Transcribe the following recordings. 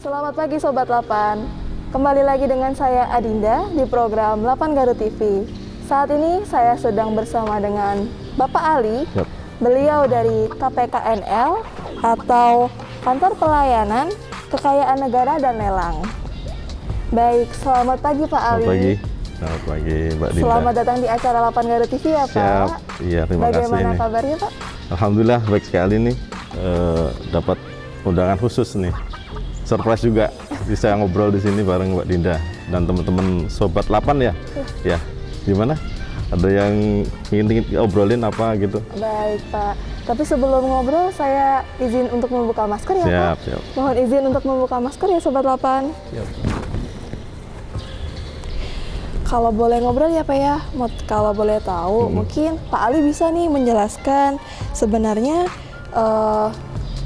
Selamat pagi Sobat Lapan. Kembali lagi dengan saya Adinda di program Lapan Garut TV. Saat ini saya sedang bersama dengan Bapak Ali. Yep. Beliau dari KPKNL atau Kantor Pelayanan Kekayaan Negara dan Lelang. Baik, selamat pagi Pak Ali. Selamat pagi Mbak Dinda. Selamat datang di acara Lapan Garut TV ya Pak. Siap, iya terima kasih. Bagaimana kabarnya Pak? Alhamdulillah baik sekali nih, dapat undangan khusus nih. Surprise juga bisa ngobrol di sini bareng Mbak Dinda dan teman-teman Sobat Lapan ya. Ya, gimana? Ada yang ingin obrolin apa gitu? Baik Pak, tapi sebelum ngobrol saya izin untuk membuka masker ya Siap, Pak. siap. Mohon izin untuk membuka masker ya Sobat Lapan. Siap. Kalau boleh ngobrol ya Pak ya, kalau boleh tahu mungkin Pak Ali bisa nih menjelaskan sebenarnya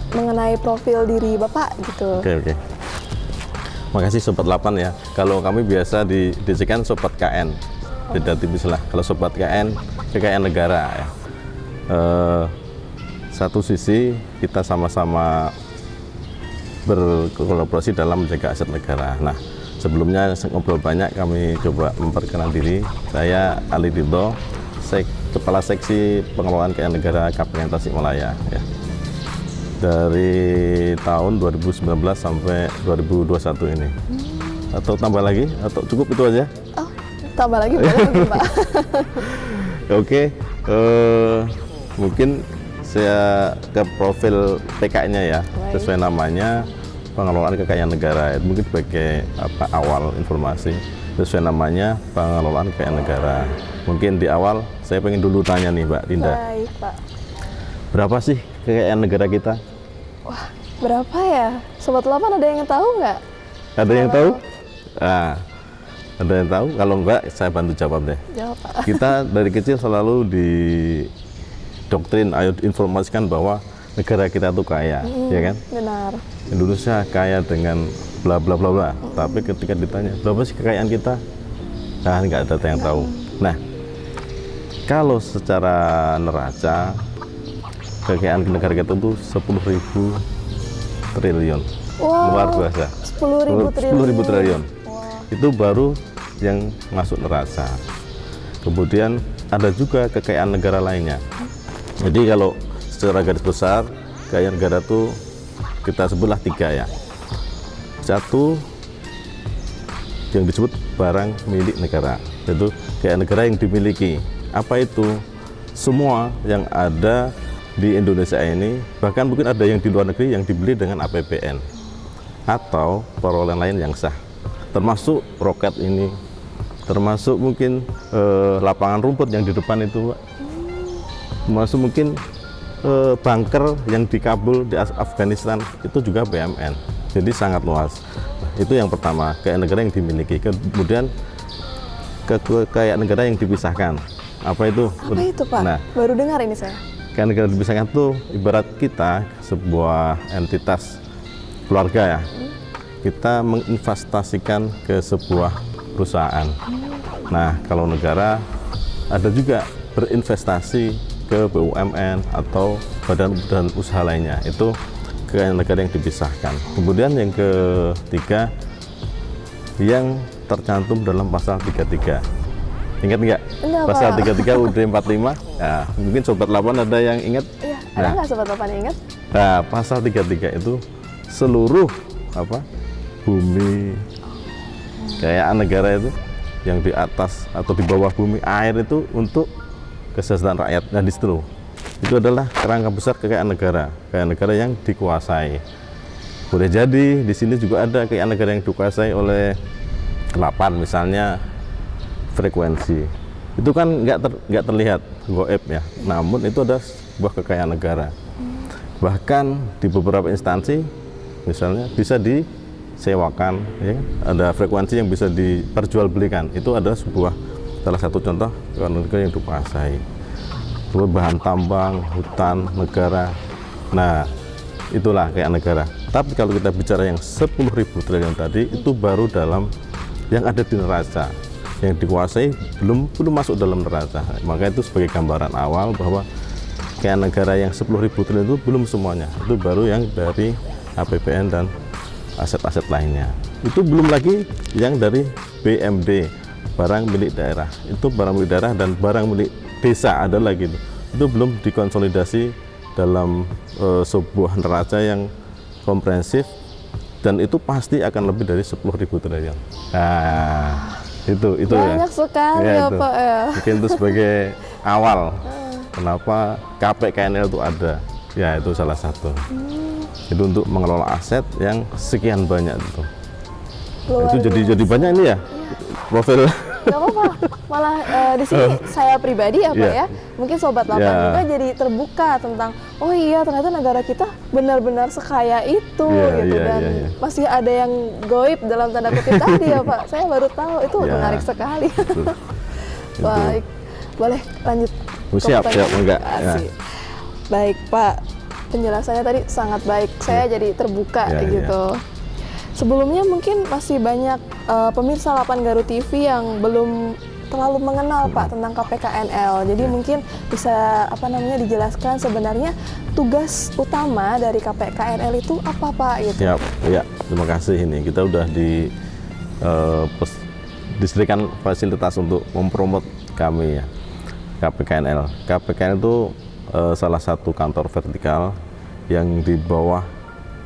mengenai profil diri Bapak gitu. Oke. Makasih Sobat Lapan ya. Kalau kami biasa didesikan Sobat KN, beda tipis lah. Kalau Sobat KN, kekayaan negara ya. Satu sisi kita sama-sama berkolaborasi dalam menjaga aset negara. Nah, sebelumnya ngobrol banyak, kami coba memperkenalkan diri. Saya Ali Dito, Kepala Seksi Pengelolaan Kekayaan Negara KPKN Tasikmalaya. Ya. Dari tahun 2019 sampai 2021 ini. Atau tambah lagi? Atau cukup itu aja? Oh, tambah lagi boleh mungkin Pak. Oke, mungkin saya ke profil PK-nya ya. Baik. Sesuai namanya, Pengelolaan Kekayaan Negara. Mungkin sebagai awal informasi, sesuai namanya Pengelolaan Kekayaan Negara. Mungkin di awal saya pengen dulu tanya nih Mbak Dinda, Baik Pak. berapa sih kekayaan negara kita? Wah, berapa ya? Sobat Lapan ada yang tahu nggak? Ada yang tahu? Nah, ada yang tahu? Kalau enggak, saya bantu jawab deh. Jawab Pak. Kita dari kecil selalu didoktrin, ayo informasikan bahwa negara kita tuh kaya, ya kan? Benar. Indonesia kaya dengan bla bla bla bla. Tapi ketika ditanya berapa sih kekayaan kita, nah nggak ada yang tahu. Nah, kalau secara neraca kekayaan negara kita itu 10.000 triliun. Wow, Luar biasa. 10.000 triliun. 10.000 triliun. Wow. Itu baru yang masuk neraca. Kemudian ada juga kekayaan negara lainnya. Jadi kalau secara garis besar kekayaan negara itu kita sebutlah 3 ya. Satu yang disebut barang milik negara, yaitu kekayaan negara yang dimiliki. Apa itu? Semua yang ada di Indonesia ini, bahkan mungkin ada yang di luar negeri yang dibeli dengan APBN atau perolehan lain yang sah, termasuk roket ini, termasuk mungkin lapangan rumput yang di depan itu, termasuk mungkin bunker yang di Kabul di Afghanistan itu juga BUMN. Jadi sangat luas. Itu yang pertama, kekayaan negara yang dimiliki. Kemudian kekayaan negara yang dipisahkan. Apa itu? Apa itu Pak? Nah, Baru dengar ini saya. kekayaan negara dipisahkan itu ibarat kita sebuah entitas keluarga ya. Kita menginvestasikan ke sebuah perusahaan. Nah, kalau negara ada juga berinvestasi ke BUMN atau badan-badan usaha lainnya. Itu kekayaan negara yang dipisahkan. Kemudian yang ketiga yang tercantum dalam pasal 33. Ingat nggak? Enggak, Pasal Pak. 33 UUD 45. Nah, mungkin Sobat Lapan ada yang ingat? Iya, ada Nah. nggak Sobat Lapan yang ingat? Nah, pasal 33 itu seluruh bumi kekayaan negara itu yang di atas atau di bawah bumi air itu untuk kesejahteraan rakyat. Nah, di situ itu adalah kerangka besar kekayaan negara yang dikuasai. Boleh jadi di sini juga ada kekayaan negara yang dikuasai oleh Lapan, misalnya frekuensi. Itu kan nggak terlihat goib ya, namun itu ada sebuah kekayaan negara. Bahkan di beberapa instansi misalnya bisa disewakan, ya, ada frekuensi yang bisa diperjualbelikan. Itu adalah salah satu contoh kekayaan negara yang dikuasai. Kemudian bahan tambang, hutan negara. Nah, itulah kekayaan negara. Tapi kalau kita bicara yang 10.000 triliun tadi, itu baru dalam yang ada di neraca, yang dikuasai belum masuk dalam neraca. Maka itu sebagai gambaran awal bahwa kekayaan negara yang 10.000 triliun itu belum semuanya, itu baru yang dari APBN dan aset-aset lainnya. Itu belum lagi yang dari BMD, barang milik daerah. Itu barang milik daerah dan barang milik desa ada lagi itu belum dikonsolidasi dalam sebuah neraca yang komprehensif, dan itu pasti akan lebih dari 10.000 triliun. Nah, itu banyak sekali ya, itu. Pak ya. Mungkin itu sebagai awal kenapa KPKNL itu ada. Ya, itu salah satu. Itu untuk mengelola aset yang sekian banyak itu. Itu jadi banyak ini ya profil. Gak apa-apa, malah di sini saya pribadi ya Pak ya, mungkin Sobat Lapan juga jadi terbuka tentang, oh iya ternyata negara kita benar-benar sekaya itu gitu, dan masih ada yang goib dalam tanda kutip tadi ya Pak, saya baru tahu, itu menarik sekali. Baik, boleh lanjut. Siap, enggak. Baik Pak, penjelasannya tadi sangat baik, saya jadi terbuka gitu. Sebelumnya mungkin masih banyak pemirsa Lapan Garut TV yang belum terlalu mengenal Pak tentang KPKNL. Jadi mungkin bisa dijelaskan sebenarnya tugas utama dari KPKNL itu apa Pak gitu. Siap, ya, terima kasih. Ini kita udah disediakan fasilitas untuk mempromot kami ya, KPKNL. KPKNL itu salah satu kantor vertikal yang di bawah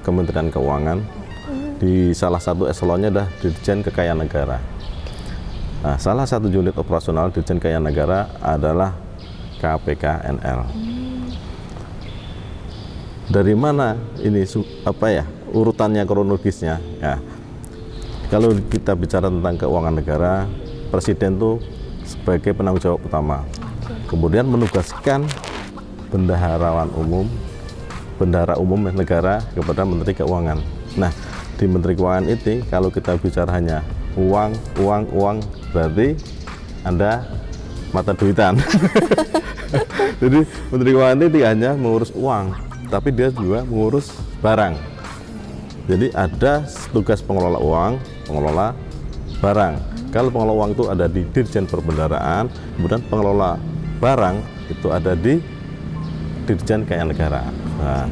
Kementerian Keuangan. Di salah satu eselonnya adalah Dirjen Kekayaan Negara. Nah, salah satu unit operasional Dirjen Kekayaan Negara adalah KPKNL. Dari mana ini urutannya kronologisnya? Ya, kalau kita bicara tentang keuangan negara, Presiden itu sebagai penanggung jawab utama. Kemudian menugaskan bendahara umum negara kepada Menteri Keuangan. Nah, di Menteri Keuangan itu kalau kita bicara hanya uang, berarti Anda mata duitan. Jadi Menteri Keuangan ini tidak hanya mengurus uang, tapi dia juga mengurus barang. Jadi ada tugas pengelola uang, pengelola barang. Kalau pengelola uang itu ada di Dirjen Perbendaharaan, kemudian pengelola barang itu ada di Dirjen Kekayaan Negara. Nah,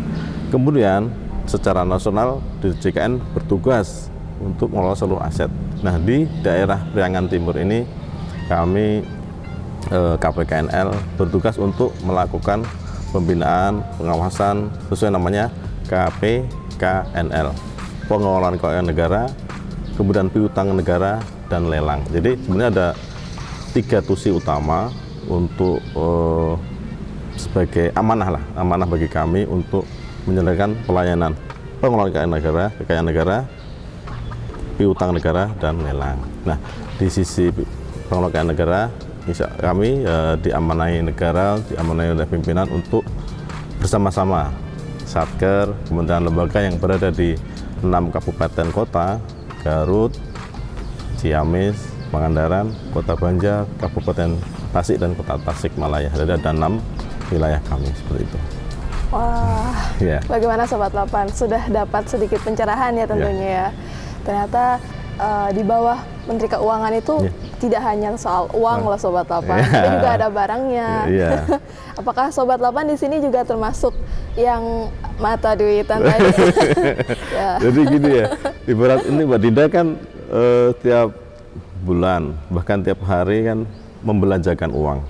kemudian secara nasional DJKN bertugas untuk mengelola seluruh aset. Nah, di daerah Priangan Timur ini kami KPKNL bertugas untuk melakukan pembinaan, pengawasan sesuai namanya KPKNL, pengelolaan keuangan negara, kemudian piutang negara, dan lelang. Jadi sebenarnya ada 3 tusi utama untuk sebagai amanah bagi kami untuk menjalankan pelayanan pengelolaan kekayaan negara, piutang negara, dan lelang. Nah, di sisi pengelolaan negara, kami diamanai negara, diamanai oleh pimpinan untuk bersama-sama Satker, kementerian lembaga yang berada di 6 kabupaten kota, Garut, Ciamis, Pangandaran, Kota Banjar, Kabupaten Tasik, dan Kota Tasikmalaya. Jadi ada 6 wilayah kami seperti itu. Wah, bagaimana Sobat Lapan? Sudah dapat sedikit pencerahan ya tentunya ya. Ternyata di bawah Menteri Keuangan itu tidak hanya soal uang loh Sobat Lapan, tapi juga ada barangnya. Apakah Sobat Lapan di sini juga termasuk yang mata duitan tadi? Jadi gini ya, ibarat ini Mbak Dinda kan tiap bulan, bahkan tiap hari kan membelanjakan uang.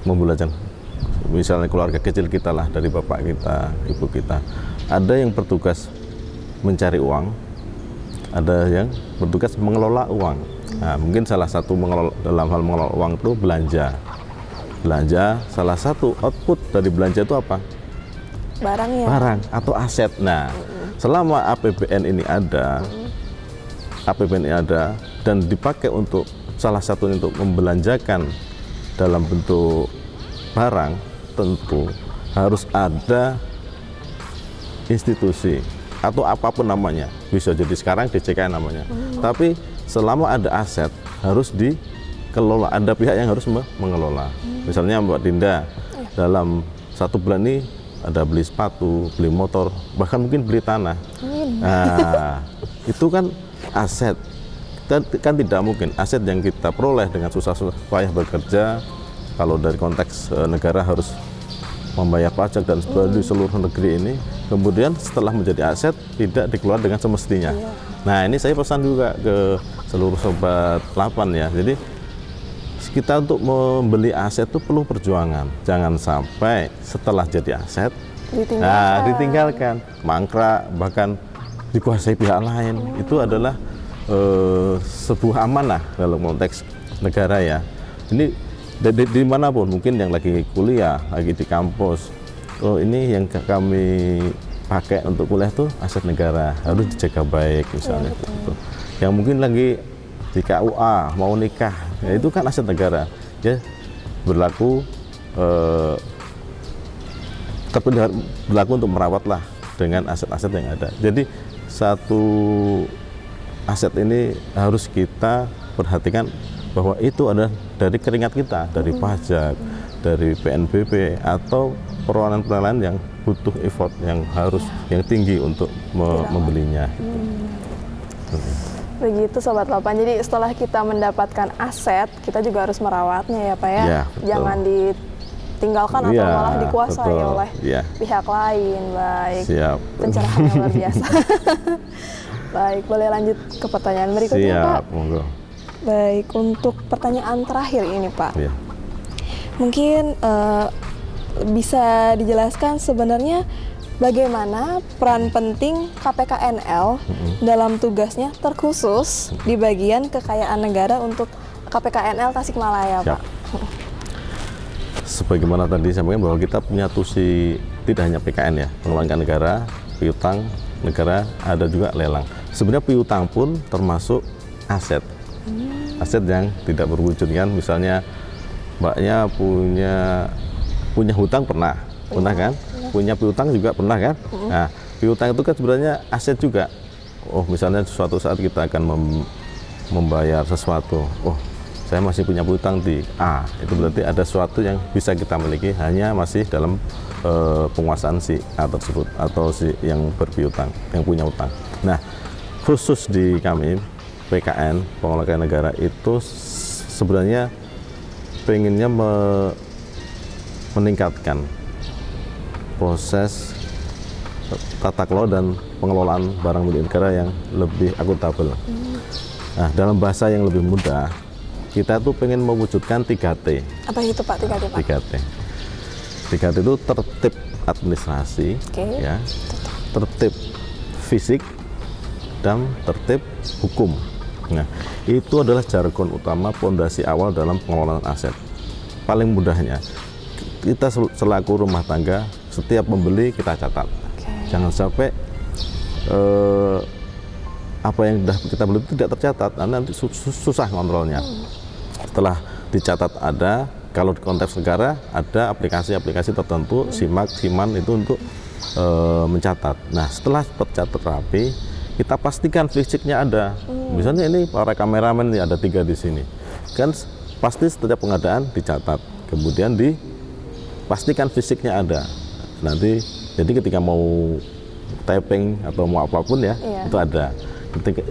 Membelanjakan. Misalnya keluarga kecil kita lah, dari bapak kita, ibu kita, ada yang bertugas mencari uang, ada yang bertugas mengelola uang. Nah, mungkin salah satu dalam hal mengelola uang itu belanja, salah satu output dari belanja itu apa? Barang atau aset. Nah, selama APBN ini ada, dan dipakai untuk salah satunya untuk membelanjakan dalam bentuk barang, tentu harus ada institusi atau apapun namanya, bisa jadi sekarang DJKN namanya, tapi selama ada aset harus dikelola, ada pihak yang harus mengelola. Misalnya Mbak Dinda dalam 1 bulan ini ada beli sepatu, beli motor, bahkan mungkin beli tanah. Nah, itu kan aset, kan tidak mungkin aset yang kita peroleh dengan susah payah bekerja. Kalau dari konteks negara harus membayar pajak dan sebagainya di seluruh negeri ini, kemudian setelah menjadi aset tidak dikelola dengan semestinya. Nah, ini saya pesan juga ke seluruh sobat 8 ya. Jadi kita untuk membeli aset itu perlu perjuangan. Jangan sampai setelah jadi aset ditinggalkan, mangkrak, bahkan dikuasai pihak lain. Itu adalah sebuah amanah dalam konteks negara ya. Ini di manapun, mungkin yang lagi kuliah, lagi di kampus, oh ini yang kami pakai untuk kuliah tuh aset negara, harus dijaga baik misalnya. Gitu. Yang mungkin lagi di KUA mau nikah, ya itu kan aset negara, ya berlaku berlaku untuk merawatlah dengan aset-aset yang ada. Jadi satu aset ini harus kita perhatikan bahwa itu adalah dari keringat kita, dari pajak, dari PNBP atau perlawanan-perlawanan yang butuh effort yang harus yang tinggi untuk membelinya. Begitu Sobat 8, jadi setelah kita mendapatkan aset, kita juga harus merawatnya ya Pak ya, jangan ditinggalkan atau malah dikuasai oleh pihak lain. Baik, pencerahan yang luar biasa. Baik, boleh lanjut ke pertanyaan berikutnya Pak? Monggo. Baik, untuk pertanyaan terakhir ini Pak, mungkin bisa dijelaskan sebenarnya bagaimana peran penting KPKNL dalam tugasnya terkhusus di bagian kekayaan negara untuk KPKNL Tasikmalaya, Pak? Sebagaimana tadi sampaikan bahwa kita punya tusi tidak hanya PKN ya, pengelolaan negara, piutang negara, ada juga lelang. Sebenarnya piutang pun termasuk aset, aset yang tidak berwujud kan. Misalnya mbaknya punya hutang pernah kan? Punya piutang juga pernah kan? Nah, piutang itu kan sebenarnya aset juga. Oh, misalnya suatu saat kita akan membayar sesuatu. Oh, saya masih punya piutang di A. Itu berarti ada sesuatu yang bisa kita miliki hanya masih dalam penguasaan si A tersebut atau si yang berpiutang, yang punya utang. Nah, khusus di kami PKN, pengelolaan negara itu sebenarnya pengennya meningkatkan proses tata kelola dan pengelolaan barang milik negara yang lebih akuntabel. Nah, dalam bahasa yang lebih mudah, kita tuh pengen mewujudkan 3T. Apa itu Pak 3T, Pak? 3T. 3T itu tertib administrasi, ya, tertib fisik, dan tertib hukum. Nah, itu adalah jargon utama pondasi awal dalam pengelolaan aset. Paling mudahnya, kita selaku rumah tangga, setiap membeli kita catat. Jangan sampai apa yang sudah kita beli tidak tercatat, nanti susah kontrolnya. Setelah dicatat ada, kalau di konteks negara ada aplikasi-aplikasi tertentu, SIMAK, SIMAN itu untuk mencatat. Nah, setelah tercatat rapi, kita pastikan fisiknya ada. Misalnya ini para kameramen ini ada 3 di sini, kan pasti setiap pengadaan dicatat, kemudian dipastikan fisiknya ada. Nanti jadi ketika mau taping atau mau apapun ya, itu ada.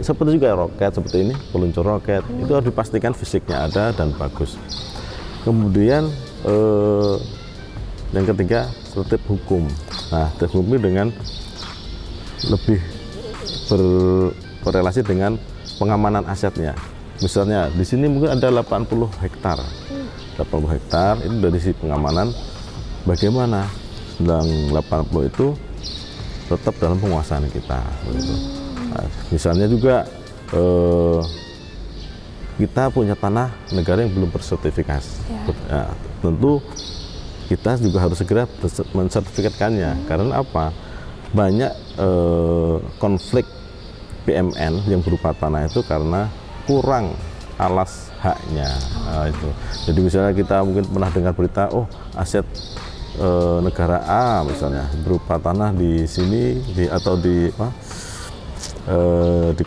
Seperti juga roket seperti ini, peluncur roket, itu harus dipastikan fisiknya ada dan bagus. Kemudian yang ketiga, tertib hukum. Nah, tertib hukum dengan lebih berrelasi dengan pengamanan asetnya. Misalnya di sini mungkin ada 80 hektar. 80 hektar itu dari sisi pengamanan, bagaimana sedang 80 itu tetap dalam penguasaan kita. Nah, misalnya juga kita punya tanah negara yang belum bersertifikasi. Nah, tentu kita juga harus segera mensertifikatkannya. Karena apa? Banyak konflik BMN yang berupa tanah itu karena kurang alas haknya. Nah, itu. Jadi misalnya kita mungkin pernah dengar berita, oh aset negara A misalnya berupa tanah di sini atau di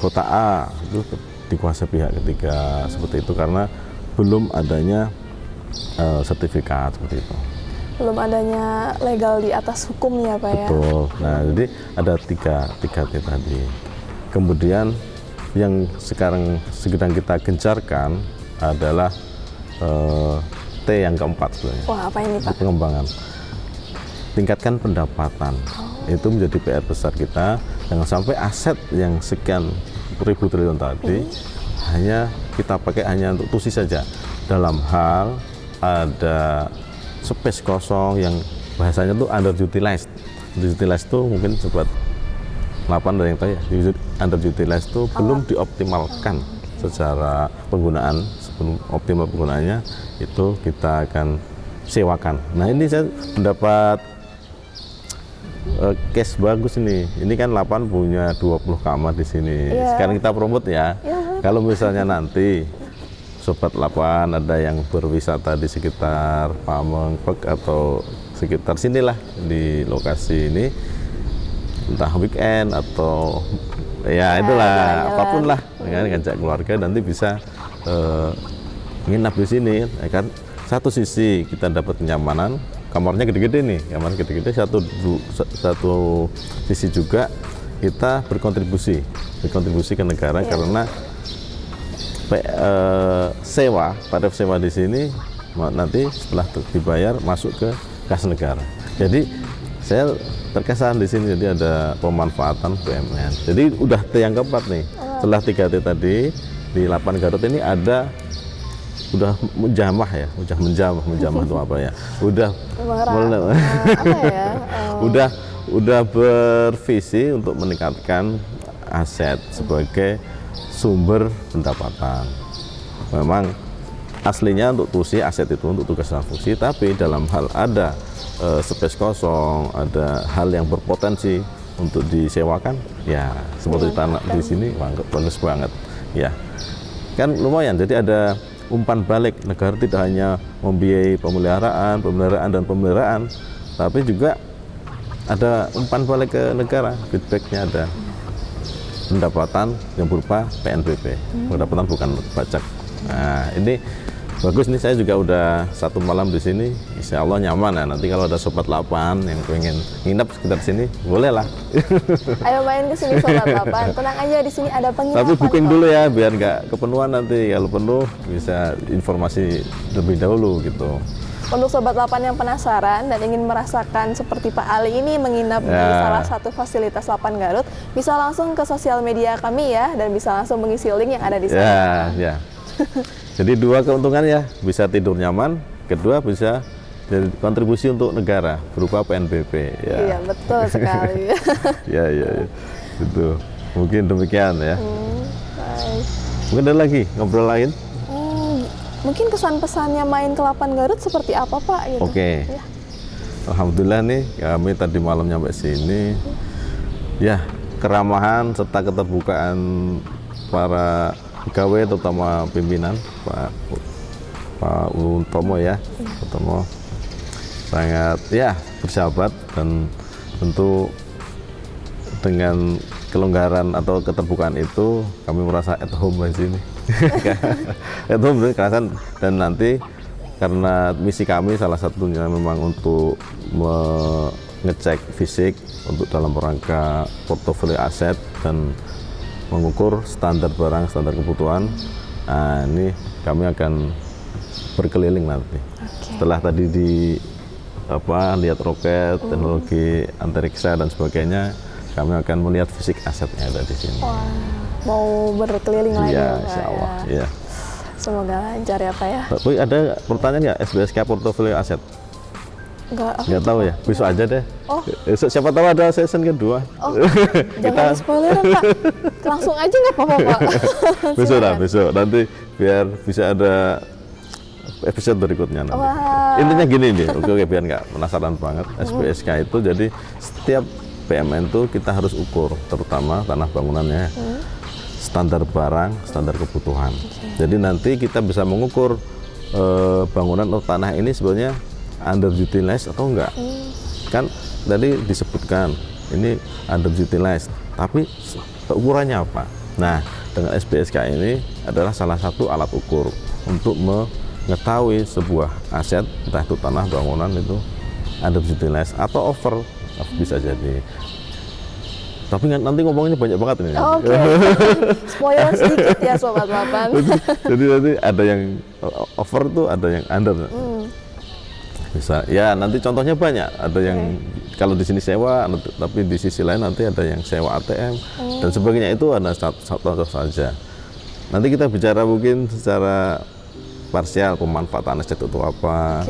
kota A itu dikuasai pihak ketiga seperti itu karena belum adanya sertifikat seperti itu. Belum adanya legal di atas hukumnya Pak ya. Betul. Nah, jadi ada 3T tadi. Kemudian yang sekarang sedang kita gencarkan adalah T yang keempat sebenarnya. Wah, apa ini Pak? Pengembangan. tingkatkan pendapatan. Itu menjadi PR besar kita. Jangan sampai aset yang sekian ribu triliun tadi hanya kita pakai hanya untuk tusi saja. Dalam hal ada space kosong yang bahasanya tuh underutilized. Underutilized itu mungkin sobat 8 ada yang tahu ya. Underutilized itu belum dioptimalkan secara penggunaan. Sebelum optimal penggunaannya itu kita akan sewakan. Nah ini saya mendapat case bagus ini. Ini kan 8 punya 20 kamar di sini. Sekarang kita promote ya. Kalau misalnya nanti sobat 8 ada yang berwisata di sekitar Pamengpek atau sekitar sinilah di lokasi ini, entah weekend atau ya itulah apapun lah, dengan ngajak keluarga nanti bisa nginap di sini, ya kan? Satu sisi kita dapat kenyamanan, kamarnya gede-gede nih, kamar gede-gede. Satu sisi juga kita berkontribusi ke negara karena tarif sewa di sini nanti setelah dibayar masuk ke kas negara. Jadi saya terkesan di sini jadi ada pemanfaatan BUMN. Jadi udah T yang keempat nih. Setelah 3T tadi di 8 Garut ini ada udah menjamah ya, menjamah itu apa ya? Udah bervisi untuk meningkatkan aset sebagai sumber pendapatan. Memang aslinya untuk tusi aset itu untuk tugas dan fungsi, tapi dalam hal ada space kosong, ada hal yang berpotensi untuk disewakan, ya seperti tanah di sini bagus banget, ya kan lumayan. Jadi ada umpan balik, negara tidak hanya membiayai pemeliharaan, tapi juga ada umpan balik ke negara, feedbacknya ada pendapatan yang berupa PNBP, pendapatan bukan pajak. Nah ini bagus nih, saya juga udah 1 malam di sini, insya Allah nyaman ya. Nanti kalau ada sobat 8 yang pengen nginep sekitar sini, boleh lah. Ayo main ke sini sobat 8, tenang aja di sini ada penginapan. Tapi booking dulu ya, biar nggak kepenuhan nanti. Kalau penuh bisa informasi lebih dahulu gitu. Untuk sobat 8 yang penasaran dan ingin merasakan seperti Pak Ali ini menginap di salah satu fasilitas 8 Garut, bisa langsung ke sosial media kami ya, dan bisa langsung mengisi link yang ada di sana. Ya. Jadi 2 keuntungan ya, bisa tidur nyaman, kedua bisa jadi kontribusi untuk negara berupa PNBP. Ya. Iya betul sekali. ya, itu mungkin demikian ya. Baik. Mungkin ada lagi ngobrol lain? Mungkin kesan-pesannya main ke 8 Garut seperti apa Pak? Gitu. Oke. Ya. Alhamdulillah nih kami tadi malam nyampe sini, ya keramahan serta keterbukaan para pegawai terutama pimpinan Pak Utomo ya, Utomo sangat ya bersahabat, dan tentu dengan kelonggaran atau keterbukaan itu kami merasa at home di sini. At home kerasan. Dan nanti karena misi kami salah satunya memang untuk mengecek fisik untuk dalam rangka portofolio aset dan mengukur standar barang, standar kebutuhan. Nah, ini kami akan berkeliling nanti. Setelah tadi lihat roket, teknologi antariksa dan sebagainya, kami akan melihat fisik asetnya ada di sini. Wah, mau berkeliling lagi ya, Insya Allah. ya. Ya. Semoga lancar ya Pak ya. Tapi ada pertanyaan nggak SBSK portofolio aset? Nggak tahu ya, besok aja deh. Besok siapa tahu ada season kedua. Jangan spoiler Pak, langsung aja nggak apa-apa Pak. besok nanti biar bisa ada episode berikutnya nanti. Wah. Intinya gini nih, oke biar nggak penasaran banget. SBSK itu jadi setiap BUMN itu kita harus ukur, terutama tanah bangunannya, standar barang, standar kebutuhan. Jadi nanti kita bisa mengukur bangunan atau tanah ini sebenarnya underutilized atau enggak. Kan tadi disebutkan ini underutilized, tapi ukurannya apa? Nah, dengan SBSK ini adalah salah satu alat ukur untuk mengetahui sebuah aset, entah itu tanah bangunan itu underutilized atau over, bisa jadi. Tapi nanti ngomongnya banyak banget ini. Oke. Spoiler sedikit ya Sobat 8. Jadi nanti ada yang over tuh, ada yang under. Bisa. Ya nanti contohnya banyak. Ada yang kalau di sini sewa, tapi di sisi lain nanti ada yang sewa ATM dan sebagainya. Itu ada satu contoh saja. Nanti kita bicara mungkin secara parsial pemanfaatan aset itu apa,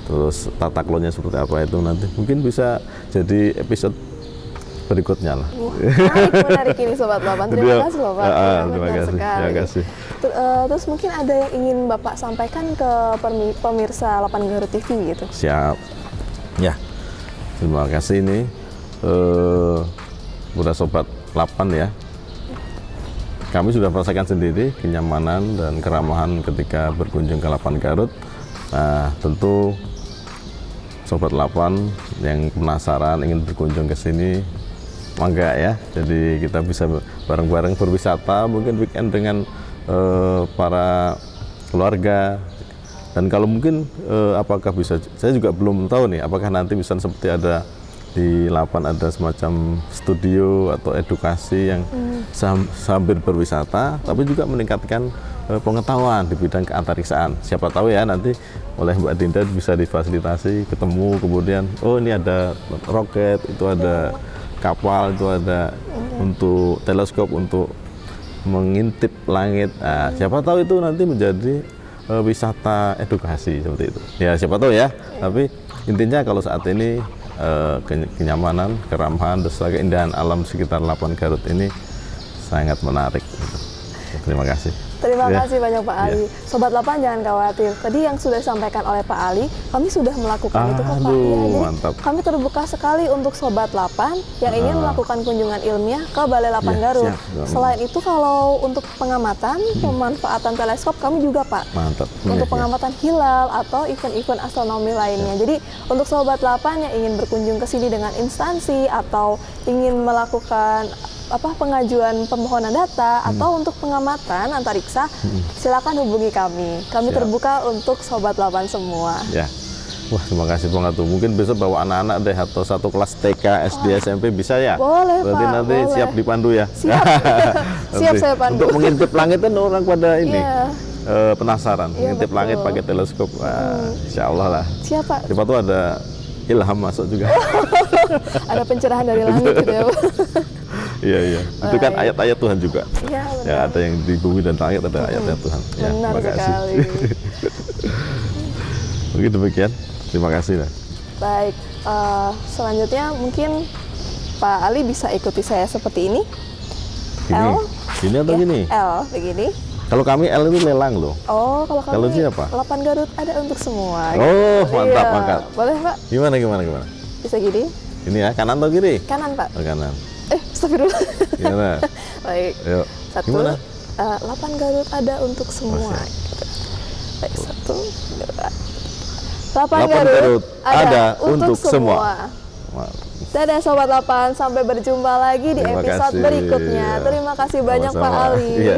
terus tata kelolanya seperti apa itu nanti mungkin bisa jadi episode berikutnya lah. Menarik ini Sobat Lapan. Terima kasih loh Pak. Terima kasih. Terima kasih. Terus mungkin ada yang ingin Bapak sampaikan ke pemirsa Lapan Garut TV gitu. Siap. Ya. Terima kasih ini buat Sobat Lapan ya. Kami sudah merasakan sendiri kenyamanan dan keramahan ketika berkunjung ke Lapan Garut. Nah, tentu Sobat Lapan yang penasaran ingin berkunjung ke sini, mangga ya. Jadi kita bisa bareng-bareng berwisata, mungkin weekend dengan para keluarga. Dan kalau mungkin apakah bisa, saya juga belum tahu nih, apakah nanti bisa seperti ada di Lapan ada semacam studio atau edukasi yang sambil berwisata, tapi juga meningkatkan pengetahuan di bidang keantariksaan. Siapa tahu ya nanti oleh Mbak Dinda bisa difasilitasi, ketemu kemudian, oh ini ada roket, itu ada kapal, itu ada untuk teleskop untuk mengintip langit. Nah, siapa tahu itu nanti menjadi wisata edukasi seperti itu. Ya siapa tahu ya. Tapi intinya kalau saat ini kenyamanan, keramahan, dan keindahan alam sekitar Lapan Garut ini sangat menarik. Terima kasih. Terima kasih banyak Pak Ali. Sobat Lapan jangan khawatir. Tadi yang sudah disampaikan oleh Pak Ali, kami sudah melakukan itu kok Pak. Ya, jadi mantap. kami terbuka sekali untuk Sobat Lapan yang ingin melakukan kunjungan ilmiah ke Balai Lapan Garut. Siap. Selain itu kalau untuk pengamatan, pemanfaatan teleskop kami juga Pak. Mantap. Untuk pengamatan hilal atau event-event astronomi lainnya. Jadi untuk Sobat Lapan yang ingin berkunjung ke sini dengan instansi atau ingin melakukan pengajuan permohonan data atau untuk pengamatan antariksa, silakan hubungi kami. Kami terbuka untuk Sobat Lapan semua. Ya. Wah, terima kasih Bang Atu. Mungkin besok bawa anak-anak deh atau satu kelas TK, SD, SMP bisa ya? Boleh berarti Pak, nanti boleh. siap dipandu ya? Siap. Siap saya pandu. Untuk mengintip langit kan orang pada ini penasaran, mengintip betul. langit pakai teleskop. Wah, insya Allah lah. Siap Pak. Siapa tuh ada ilham masuk juga. Ada pencerahan dari langit gitu ya Pak. Iya. Itu kan ayat-ayat Tuhan juga. Iya, benar. Ya, ada yang di bumi dan langit ada ayat-ayat Tuhan. Ya, Benar terima kasih. sekali. Mungkin demikian. Terima kasih. Baik, selanjutnya mungkin Pak Ali bisa ikuti saya seperti ini. Gini, L. gini atau Ya, gini? L, begini. Kalau kami L itu lelang loh. Oh, kalau Kalau kami siapa? Lapan Garut ada untuk semua. Oh, mantap, Iya. mantap. Boleh Pak? Gimana? Bisa gini? Ini ya, kanan atau kiri? Kanan Pak. Oh, kanan. Astagfirullah. Gimana? Baik. Yuk. Satu. Gimana? Lapan Garut ada untuk semua. siap. Gitu. Baik, satu, dua. Lapan Lapan Garut Garut ada untuk semua. Dadah Sobat Lapan, sampai berjumpa lagi di Terima episode kasih. berikutnya. Terima kasih banyak Pak Sama-sama. Ali. Iya.